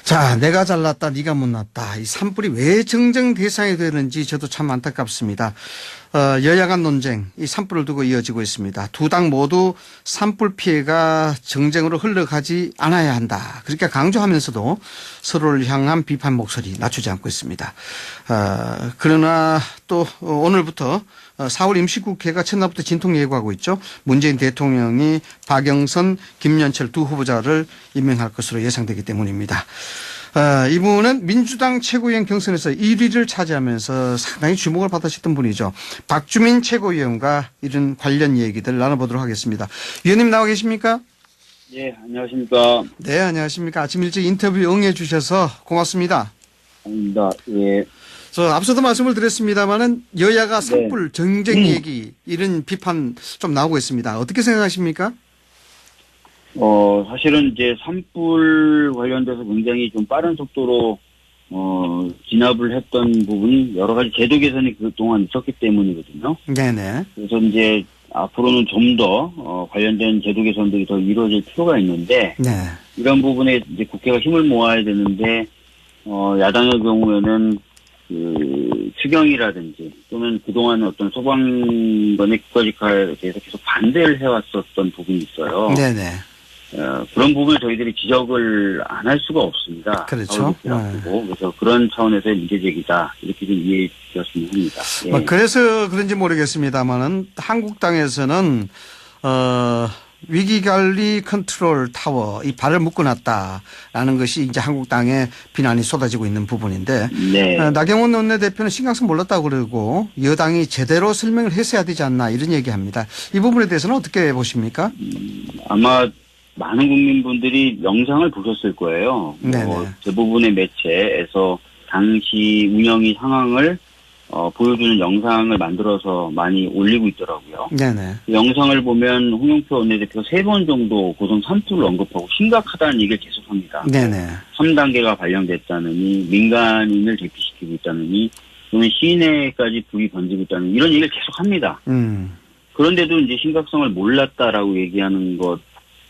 자, 내가 잘났다, 네가 못났다. 이 산불이 왜 정쟁 대상이 되는지 저도 참 안타깝습니다. 여야 간 논쟁, 이 산불을 두고 이어지고 있습니다. 두 당 모두 산불 피해가 정쟁으로 흘러가지 않아야 한다. 그렇게 강조하면서도 서로를 향한 비판 목소리 낮추지 않고 있습니다. 그러나 또 오늘부터 4월 임시국회가 첫날부터 진통 예고하고 있죠. 문재인 대통령이 박영선, 김연철 두 후보자를 임명할 것으로 예상되기 때문입니다. 이분은 민주당 최고위원 경선에서 1위를 차지하면서 상당히 주목을 받으셨던 분이죠. 박주민 최고위원과 이런 관련 얘기들 나눠보도록 하겠습니다. 위원님 나와 계십니까? 예, 안녕하십니까. 네, 안녕하십니까. 아침 일찍 인터뷰 응해 주셔서 고맙습니다. 아닙니다. 예. 저 앞서도 말씀을 드렸습니다마는 여야가 산불 정쟁 얘기 이런 비판 좀 나오고 있습니다. 어떻게 생각하십니까? 사실은 이제 산불 관련돼서 굉장히 좀 빠른 속도로, 진압을 했던 부분이 여러 가지 제도 개선이 그동안 있었기 때문이거든요. 네네. 그래서 이제 앞으로는 좀 더, 관련된 제도 개선들이 더 이루어질 필요가 있는데, 네. 이런 부분에 이제 국회가 힘을 모아야 되는데, 야당의 경우에는 추경이라든지 또는 그동안 어떤 소방관의 국가직화에 대해서 계속 반대를 해왔었던 부분이 있어요. 네네. 그런 부분을 저희들이 지적을 안 할 수가 없습니다. 그렇죠. 그래서 그런 차원에서의 문제제기다. 이렇게 좀 이해되었으면 합니다. 예. 그래서 그런지 모르겠습니다만은 한국당에서는, 위기관리 컨트롤 타워, 이 발을 묶어놨다라는 것이 이제 한국당의 비난이 쏟아지고 있는 부분인데, 네. 나경원 원내대표는 신경성 몰랐다고 그러고 여당이 제대로 설명을 했어야 되지 않나 이런 얘기합니다. 이 부분에 대해서는 어떻게 보십니까? 아마 많은 국민분들이 영상을 보셨을 거예요. 대부분의 매체에서 당시 운영이 상황을 보여주는 영상을 만들어서 많이 올리고 있더라고요. 네네. 그 영상을 보면 홍영표 원내대표가 3번 정도 고성 산불을 언급하고 심각하다는 얘기를 계속합니다. 네네. 3단계가 발령됐다느니 민간인을 대피시키고 있다느니 또는 시내까지 불이 번지고 있다는 이런 얘기를 계속합니다. 그런데도 이제 심각성을 몰랐다라고 얘기하는 것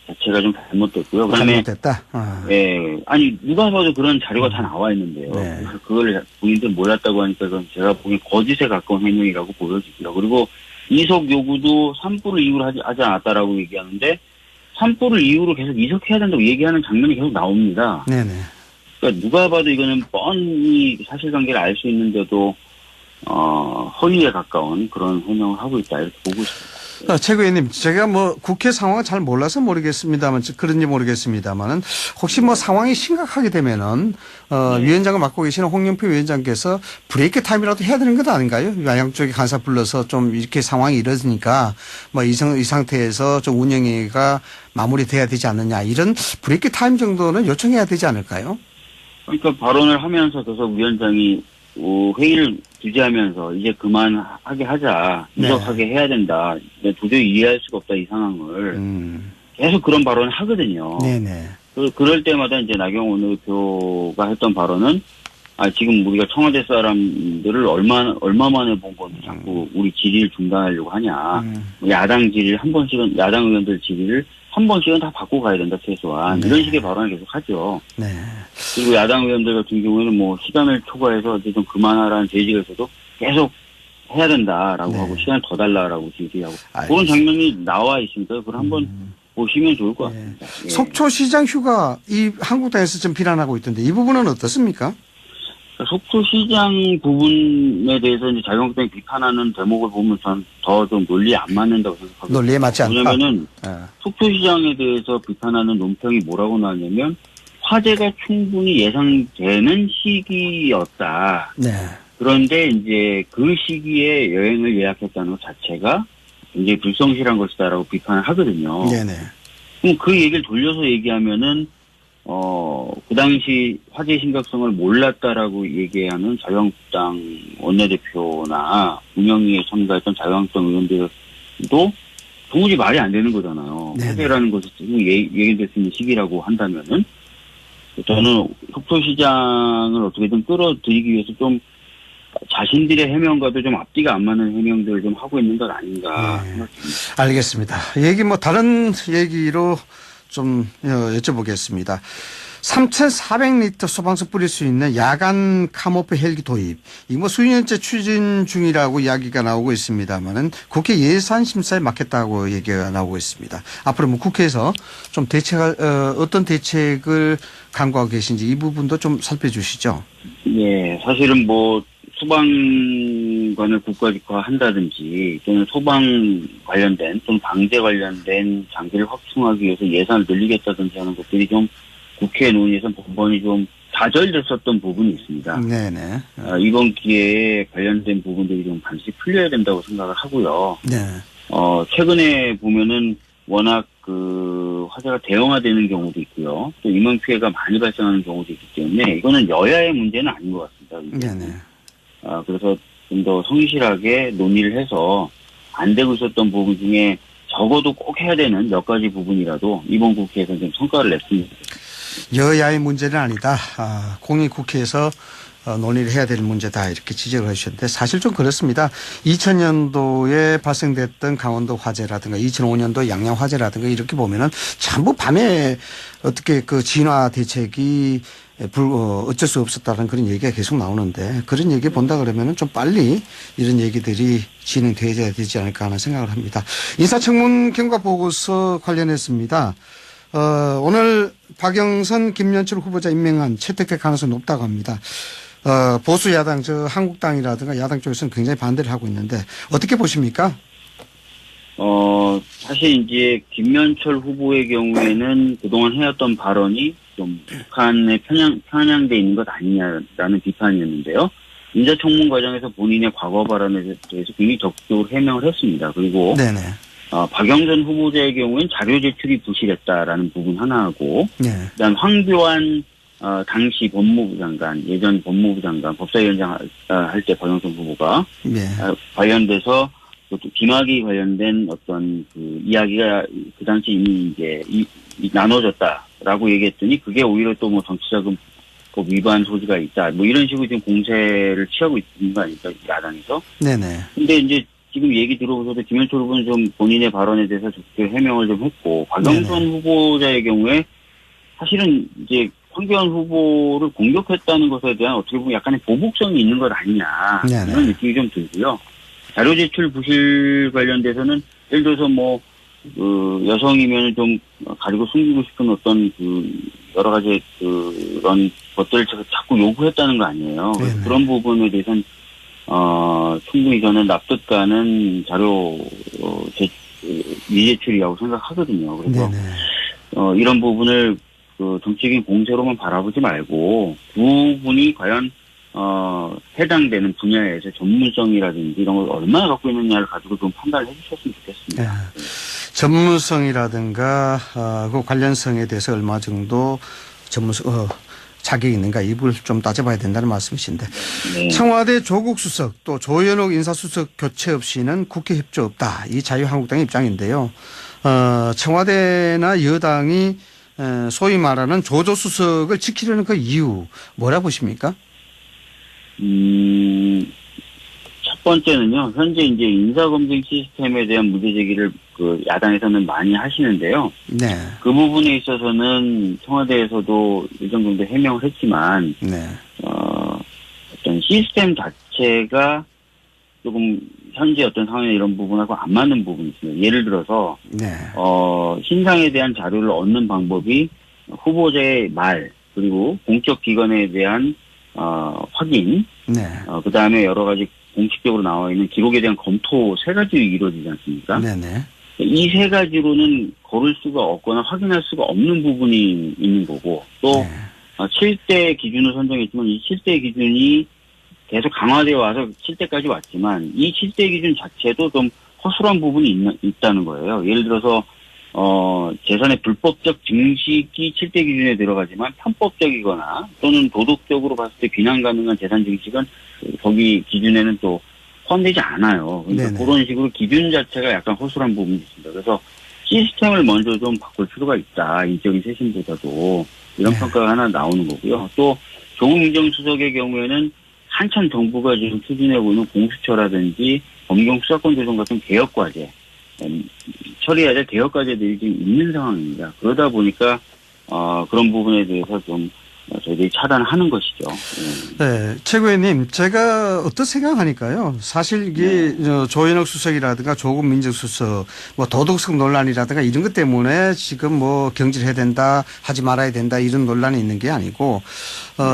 자체가 좀 잘못됐고요. 그다음에 잘못됐다. 예, 아니 누가 봐도 그런 자료가 다 나와 있는데요. 네. 그래서 그걸 본인들 몰랐다고 하니까 그건 제가 보기엔 거짓에 가까운 행동이라고 보여지고요. 그리고 이석 요구도 산불을 이유로 하지 않았다라고 얘기하는데 산불을 이유로 계속 이석해야 된다고 얘기하는 장면이 계속 나옵니다. 네네. 그러니까 누가 봐도 이거는 뻔히 사실관계를 알 수 있는데도 허위에 가까운 그런 해명을 하고 있다 이렇게 보고 있습니다. 최고위원님, 제가 국회 상황을 잘 몰라서 모르겠습니다만, 그런지 모르겠습니다만은, 혹시 상황이 심각하게 되면은, 위원장을 맡고 계시는 홍영표 위원장께서 브레이크 타임이라도 해야 되는 것 아닌가요? 양쪽에 간사 불러서 좀 이렇게 상황이 이러니까, 이 상태에서 좀 운영회가 마무리돼야 되지 않느냐, 이런 브레이크 타임 정도는 요청해야 되지 않을까요? 그러니까 발언을 하면서 계속 위원장이 회의를 주재하면서 이제 그만하게 하자. 이적하게 해야 된다. 도저히 이해할 수가 없다, 이 상황을. 계속 그런 발언을 하거든요. 네네. 그럴 때마다 이제 나경원 원내대표가 했던 발언은 지금 우리가 청와대 사람들을 얼마 만에 본 건데 자꾸 우리 질의를 중단하려고 하냐. 야당 질의를 야당 의원들 질의를 한 번씩은 다 받고 가야 된다, 최소한. 네. 이런 식의 발언을 계속 하죠. 네. 그리고 야당 의원들 같은 경우에는 시간을 초과해서 이제 좀 그만하라는 제지가 있어도 계속 해야 된다라고 네. 하고 시간을 더 달라라고 제지하고. 알겠습니다. 그런 장면이 나와 있으니까 그걸 한번 보시면 좋을 것 같습니다. 예. 속초시장 휴가 이 한국당에서 좀 비난하고 있던데 이 부분은 어떻습니까? 속초시장 부분에 대해서 이제 자유한국당이 비판하는 대목을 보면 전 더 좀 논리에 안 맞는다고 생각합니다. 논리에 맞지 않다. 왜냐면은 속초시장에 대해서 비판하는 논평이 뭐라고 나왔냐면 화재가 충분히 예상되는 시기였다. 네. 그런데 이제 그 시기에 여행을 예약했다는 것 자체가 굉장히 불성실한 것이다라고 비판을 하거든요. 네네. 그럼 그 얘기를 돌려서 얘기하면은 그 당시 화재 심각성을 몰랐다라고 얘기하는 자유한국당 원내대표나 운영위에 참가했던 자유한국당 의원들도 도무지 말이 안 되는 거잖아요. 네네. 화재라는 것이 예견될 수 있는 시기라고 한다면은 저는 속초시장을 어떻게든 끌어들이기 위해서 좀 자신들의 해명과도 좀 앞뒤가 안 맞는 해명들을 좀 하고 있는 것 아닌가 생각합니다. 알겠습니다. 얘기 다른 얘기로 좀 여쭤보겠습니다. 3,400리터 소방서 뿌릴 수 있는 야간 카모프 헬기 도입. 이 뭐 수년째 추진 중이라고 이야기가 나오고 있습니다만은 국회 예산 심사에 맡겼다고 얘기가 나오고 있습니다. 앞으로 뭐 국회에서 좀 어떤 대책을 강구하고 계신지 이 부분도 좀 살펴주시죠. 예, 사실은 뭐 소방관을 국가직화한다든지 또는 소방 관련된 또는 방제 관련된 장비를 확충하기 위해서 예산을 늘리겠다든지 하는 것들이 좀 국회 논의에서 번번이 좀 좌절됐었던 부분이 있습니다. 네네. 이번 기회에 관련된 부분들이 좀 반드시 풀려야 된다고 생각을 하고요. 네. 최근에 보면은 워낙 그 화재가 대형화되는 경우도 있고요. 또 인명 피해가 많이 발생하는 경우도 있기 때문에 이거는 여야의 문제는 아닌 것 같습니다. 네네. 그래서 좀 더 성실하게 논의를 해서 안 되고 있었던 부분 중에 적어도 꼭 해야 되는 몇 가지 부분이라도 이번 국회에서 좀 성과를 냈습니다. 여야의 문제는 아니다. 공익국회에서 논의를 해야 될 문제다 이렇게 지적을 해주셨는데 사실 좀 그렇습니다. 2000년도에 발생됐던 강원도 화재라든가 2005년도 양양 화재라든가 이렇게 보면은 전부 밤에 어떻게 그 진화 대책이 어쩔 수 없었다는 그런 얘기가 계속 나오는데 그런 얘기 본다 그러면은 좀 빨리 이런 얘기들이 진행되어야 되지 않을까 하는 생각을 합니다. 인사청문 경과 보고서 관련했습니다. 오늘 박영선, 김연철 후보자 임명안 채택될 가능성이 높다고 합니다. 보수 야당, 한국당이라든가 야당 쪽에서는 굉장히 반대를 하고 있는데 어떻게 보십니까? 사실 이제 김연철 후보의 경우에는 그동안 해왔던 발언이 좀 북한에 편향돼 있는 것 아니냐라는 비판이었는데요. 인사청문 과정에서 본인의 과거 발언에 대해서 굉장히 적극적으로 해명을 했습니다. 그리고 네네. 박영선 후보자의 경우엔 자료 제출이 부실했다라는 부분 하나하고, 네. 그다음 황교안 당시 법무부 장관, 예전 법무부 장관, 법사위원장 할 때 박영선 후보가 네. 관련돼서 또 비마기 관련된 어떤 그 이야기가 그 당시 이미 이제 나눠졌다라고 얘기했더니 그게 오히려 또 뭐 정치자금법 위반 소지가 있다, 뭐 이런 식으로 지금 공세를 취하고 있는 거 아닙니까, 야당에서? 네네. 근데 이제 지금 얘기 들어보셔도 김현철 후보는 좀 본인의 발언에 대해서 적극 해명을 좀 했고, 박영선 네네. 후보자의 경우에 사실은 이제 황교안 후보를 공격했다는 것에 대한 어떻게 보면 약간의 보복성이 있는 것 아니냐, 네네. 이런 느낌이 좀 들고요. 자료 제출 부실 관련돼서는 예를 들어서 뭐 여성이면 좀 가지고 숨기고 싶은 어떤 여러 가지 그런 것들을 자꾸 요구했다는 거 아니에요. 네네. 그런 부분에 대해서는 충분히 저는 납득 가는 자료 미제출이라고 생각하거든요. 그래서 네네. 이런 부분을 정치적인 공세로만 바라보지 말고 두 분이 과연 해당되는 분야에서 전문성이라든지 이런 걸 얼마나 갖고 있느냐를 가지고 좀 판단을 해주셨으면 좋겠습니다. 네. 전문성이라든가 그 관련성에 대해서 얼마 정도 자격이 있는가 이 부분을 좀 따져봐야 된다는 말씀이신데, 네. 청와대 조국 수석 또 조현옥 인사수석 교체 없이는 국회 협조 없다, 이 자유한국당의 입장인데요. 청와대나 여당이 소위 말하는 조조수석을 지키려는 그 이유 뭐라 보십니까? 첫 번째는요, 현재 이제 인사검증 시스템에 대한 문제 제기를 야당에서는 많이 하시는데요. 네. 그 부분에 있어서는 청와대에서도 일정 정도 해명을 했지만, 네. 어떤 시스템 자체가 조금 현재 어떤 상황이나 이런 부분하고 안 맞는 부분이 있습니다. 예를 들어서, 네. 신상에 대한 자료를 얻는 방법이 후보자의 말, 그리고 공적 기관에 대한 확인, 네. 그 다음에 여러 가지 공식적으로 나와 있는 기록에 대한 검토 세 가지 이루어지지 않습니까? 네네. 이 세 가지로는 고를 수가 없거나 확인할 수가 없는 부분이 있는 거고, 또 네. 7대 기준을 선정했지만 이 7대 기준이 계속 강화되어 와서 7대까지 왔지만 이 7대 기준 자체도 좀 허술한 부분이 있다는 거예요. 예를 들어서 재산의 불법적 증식이 7대 기준에 들어가지만 편법적이거나 또는 도덕적으로 봤을 때 비난 가능한 재산 증식은 거기 기준에는 또 포함되지 않아요. 그러니까 네네. 그런 식으로 기준 자체가 약간 허술한 부분이 있습니다. 그래서 시스템을 먼저 좀 바꿀 필요가 있다. 인적인 쇄신보다도 이런 네. 평가가 하나 나오는 거고요. 또 조국 민정수석의 경우에는 한참 정부가 지금 추진하고 있는 공수처라든지 검경 수사권 조정 같은 개혁 과제, 처리해야 될 개혁 과제들이 지금 있는 상황입니다. 그러다 보니까 그런 부분에 대해서 좀 저희들이 차단하는 것이죠. 네, 최고위원님, 제가 어떻게 생각하니까요. 사실 이게 조현옥 수석이라든가 조국 민정수석, 뭐 도덕성 논란이라든가 이런 것 때문에 지금 뭐 경질해야 된다, 하지 말아야 된다 이런 논란이 있는 게 아니고,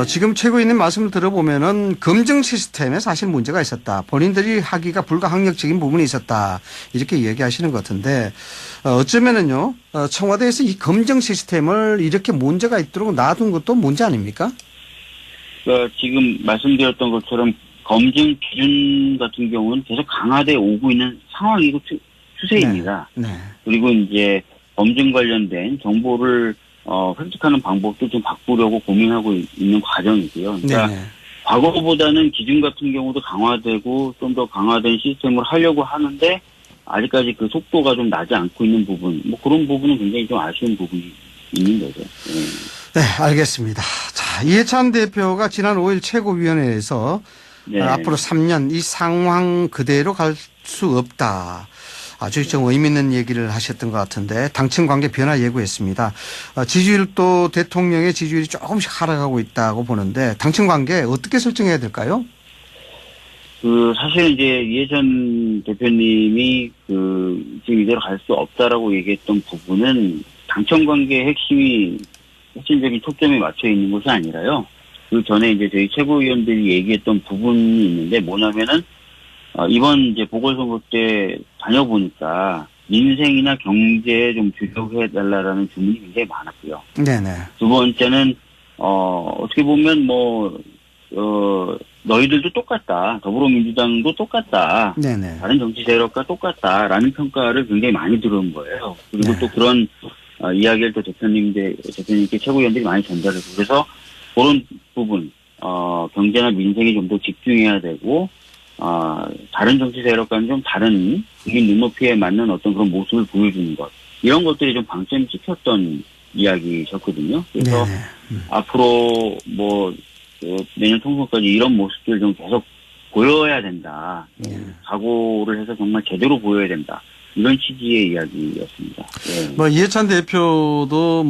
지금 최고위원님 말씀을 들어보면은 검증 시스템에 사실 문제가 있었다. 본인들이 하기가 불가항력적인 부분이 있었다. 이렇게 얘기하시는 것 같은데, 어쩌면은요, 청와대에서 이 검증 시스템을 이렇게 문제가 있도록 놔둔 것도 문제 아닙니까? 지금 말씀드렸던 것처럼 검증 기준 같은 경우는 계속 강화돼 오고 있는 상황이고 추세입니다. 네. 그리고 이제 검증 관련된 정보를 획득하는 방법도 좀 바꾸려고 고민하고 있는 과정이고요. 그러니까 네네. 과거보다는 기준 같은 경우도 강화되고 좀 더 강화된 시스템을 하려고 하는데 아직까지 그 속도가 좀 나지 않고 있는 부분, 뭐 그런 부분은 굉장히 좀 아쉬운 부분이 있는 거죠. 네, 알겠습니다. 자, 이해찬 대표가 지난 5일 최고위원회에서 네. 앞으로 3년 이 상황 그대로 갈 수 없다. 아주 좀 의미 있는 얘기를 하셨던 것 같은데 당청 관계 변화 예고했습니다. 지지율도 대통령의 지지율이 조금씩 하락하고 있다고 보는데 당청 관계 어떻게 설정해야 될까요? 사실 이제 이해찬 대표님이 지금 이대로 갈 수 없다라고 얘기했던 부분은 당청 관계의 핵심적인 초점에 맞춰 있는 것이 아니라요. 그 전에 이제 저희 최고위원들이 얘기했던 부분이 있는데 뭐냐면은, 이번 이제 보궐선거 때 다녀보니까 민생이나 경제에 좀 주력해달라라는 주문이 굉장히 많았고요. 네네. 두 번째는, 어떻게 보면 너희들도 똑같다. 더불어민주당도 똑같다. 네네. 다른 정치 세력과 똑같다라는 평가를 굉장히 많이 들은 거예요. 그리고 네. 또 그런 이야기를 또 대표님께 최고위원들이 많이 전달해서 그래서 그런 부분, 경제나 민생에 좀 더 집중해야 되고, 다른 정치 세력과는 좀 다른 국민 눈높이에 맞는 어떤 그런 모습을 보여주는 것. 이런 것들이 좀 방점이 찍혔던 이야기셨거든요. 그래서 앞으로 내년 총선까지 이런 모습들 좀 계속 보여야 된다. 각오를 해서 정말 제대로 보여야 된다. 이런 취지의 이야기였습니다. 네. 이해찬 대표도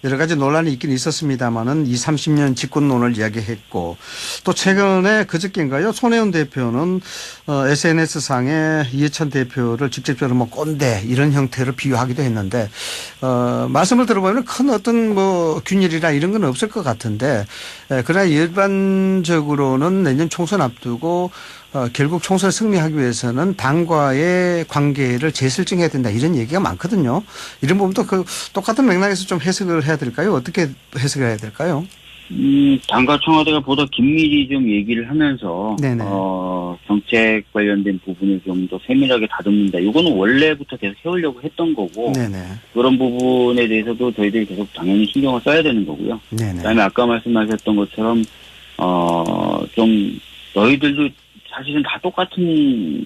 여러 가지 논란이 있긴 있었습니다만은 20, 30년 집권론을 이야기했고 또 최근에 그저께인가요? 손혜원 대표는 SNS상에 이해찬 대표를 직접적으로 꼰대 이런 형태로 비유하기도 했는데 말씀을 들어보면 큰 어떤 균열이나 이런 건 없을 것 같은데 그러나 일반적으로는 내년 총선 앞두고 결국 총선에 승리하기 위해서는 당과의 관계를 재설정해야 된다 이런 얘기가 많거든요. 이런 부분도 똑같은 맥락에서 좀 해석을 해야 될까요? 어떻게 해석을 해야 될까요? 당과 청와대가 보다 긴밀히 좀 얘기를 하면서 네네. 정책 관련된 부분을 좀 더 세밀하게 다듬는다. 이거는 원래부터 계속 해오려고 했던 거고 네네. 그런 부분에 대해서도 저희들이 계속 당연히 신경을 써야 되는 거고요. 네네. 그다음에 아까 말씀하셨던 것처럼 좀 너희들도 사실은 다 똑같은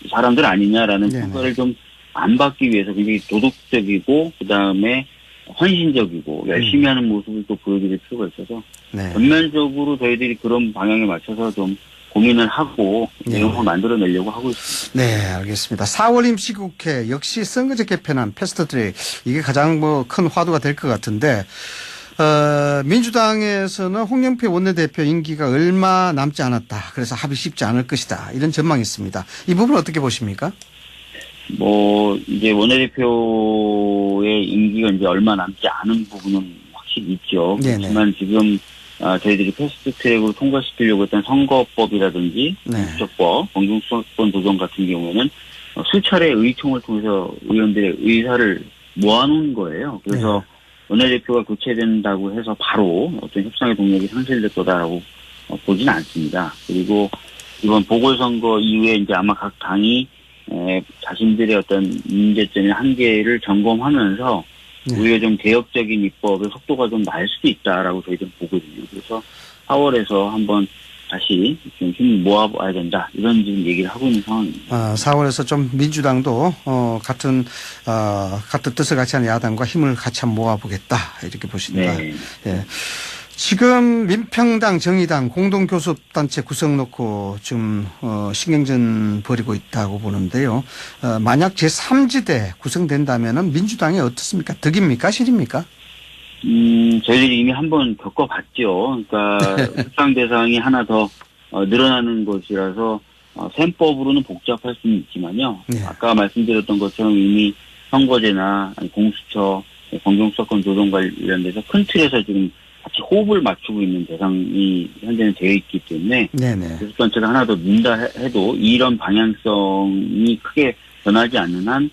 사람들 아니냐라는 네네. 평가를 좀 안 받기 위해서 굉장히 도덕적이고 그다음에 헌신적이고 열심히 하는 모습을 또 보여드릴 필요가 있어서 네. 전면적으로 저희들이 그런 방향에 맞춰서 좀 고민을 하고 네. 내용을 만들어내려고 하고 있습니다. 네, 알겠습니다. 4월 임시국회 역시 선거제 개편안 패스트트랙 이게 가장 큰 화두가 될 것 같은데 민주당에서는 홍영표 원내대표 임기가 얼마 남지 않았다. 그래서 합의 쉽지 않을 것이다. 이런 전망이 있습니다. 이 부분 어떻게 보십니까? 이제 원내대표의 임기가 이제 얼마 남지 않은 부분은 확실히 있죠. 네네. 그렇지만 지금 저희들이 패스트트랙으로 통과시키려고 했던 선거법이라든지 네. 국적법, 공중수권 조정 같은 경우에는 수차례 의총을 통해서 의원들의 의사를 모아놓은 거예요. 그래서 원내대표가 교체된다고 해서 바로 어떤 협상의 동력이 상실될 거다라고 보지는 않습니다. 그리고 이번 보궐선거 이후에 이제 아마 각 당이 자신들의 어떤 문제점이나 한계를 점검하면서 오히려 좀 개혁적인 입법의 속도가 좀 날 수도 있다라고 저희들은 보거든요. 그래서 4월에서 한번 다시 좀 힘을 모아봐야 된다. 이런 지금 얘기를 하고 있는 상황입니다. 4월에서 좀 민주당도 같은 뜻을 같이 하는 야당과 힘을 같이 한번 모아보겠다. 이렇게 보시는가. 네. 예. 지금 민평당, 정의당 공동교섭단체 구성 놓고 지금 신경전 벌이고 있다고 보는데요. 만약 제3지대 구성된다면은 민주당이 어떻습니까? 득입니까? 실입니까? 저희들이 이미 한번 겪어봤죠. 그러니까 협상 대상이 하나 더 늘어나는 것이라서 셈법으로는 복잡할 수는 있지만요. 네. 아까 말씀드렸던 것처럼 이미 선거제나 공수처, 검경수사권 조정 관련돼서 큰 틀에서 지금 같이 호흡을 맞추고 있는 대상이 현재는 되어 있기 때문에 네네. 교섭단체가 하나 더 민다 해도 이런 방향성이 크게 변하지 않는 한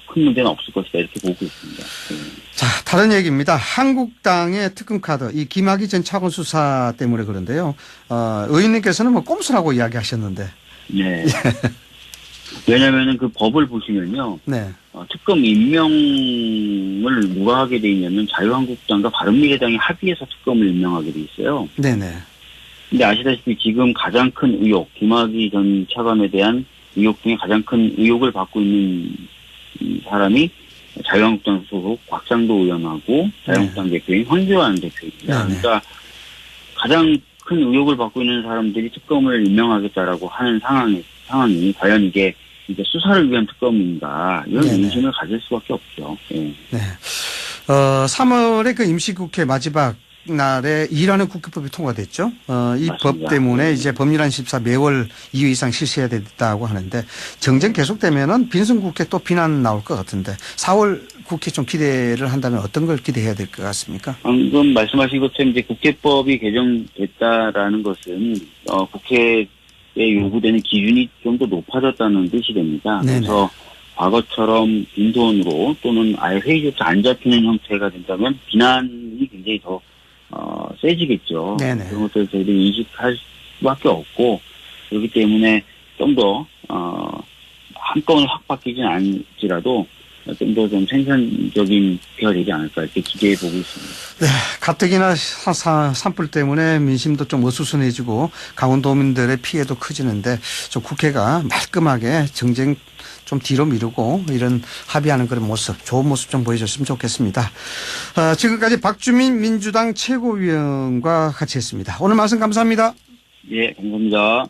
큰 문제는 없을 것이다 이렇게 보고 있습니다. 자, 다른 얘기입니다. 한국당의 특검 카드, 이 김학의 전 차관 수사 때문에 그런데요. 의원님께서는 뭐 꼼수라고 이야기하셨는데. 네. 왜냐면은 그 법을 보시면요. 네. 특검 임명을 누가 하게 돼 있냐면 자유한국당과 바른미래당이 합의해서 특검을 임명하게 돼 있어요. 네네. 근데 아시다시피 지금 가장 큰 의혹, 김학의 전 차관에 대한 의혹 중에 가장 큰 의혹을 받고 있는 사람이 자유한국당 소속 곽상도 의원하고 자유한국당 대표인 황교안 대표입니다. 네네. 그러니까 가장 큰 의혹을 받고 있는 사람들이 특검을 임명하겠다라고 하는 상황이 과연 이게 수사를 위한 특검인가 이런 네네. 의심을 가질 수밖에 없죠. 예. 네. 3월에 그 임시국회 마지막 날에 일하는 국회법이 통과됐죠. 이 법 맞습니다. 때문에 이제 법률안 심사 매월 2회 이상 실시해야 된다고 하는데 정쟁 계속되면은 빈승국회 또 비난 나올 것 같은데 4월 국회 좀 기대를 한다면 어떤 걸 기대해야 될 것 같습니까? 방금 말씀하신 것처럼 이제 국회법이 개정됐다라는 것은 국회에 요구되는 기준이 좀 더 높아졌다는 뜻이 됩니다. 네네. 그래서 과거처럼 빈손으로 또는 아예 회의조차 안 잡히는 형태가 된다면 비난이 굉장히 더 세지겠죠. 네네. 그런 것들을 저희들이 인식할 수밖에 없고 그렇기 때문에 좀 더 한꺼번에 확 바뀌진 않을지라도 좀 더 좀 생산적인 국회가 되지 않을까 이렇게 기대해 보고 있습니다. 네, 가뜩이나 산불 때문에 민심도 좀 어수선해지고 강원도민들의 피해도 커지는데 좀 국회가 말끔하게 정쟁 좀 뒤로 미루고 이런 합의하는 그런 모습, 좋은 모습 좀 보여줬으면 좋겠습니다. 지금까지 박주민 민주당 최고위원과 같이 했습니다. 오늘 말씀 감사합니다. 예, 감사합니다.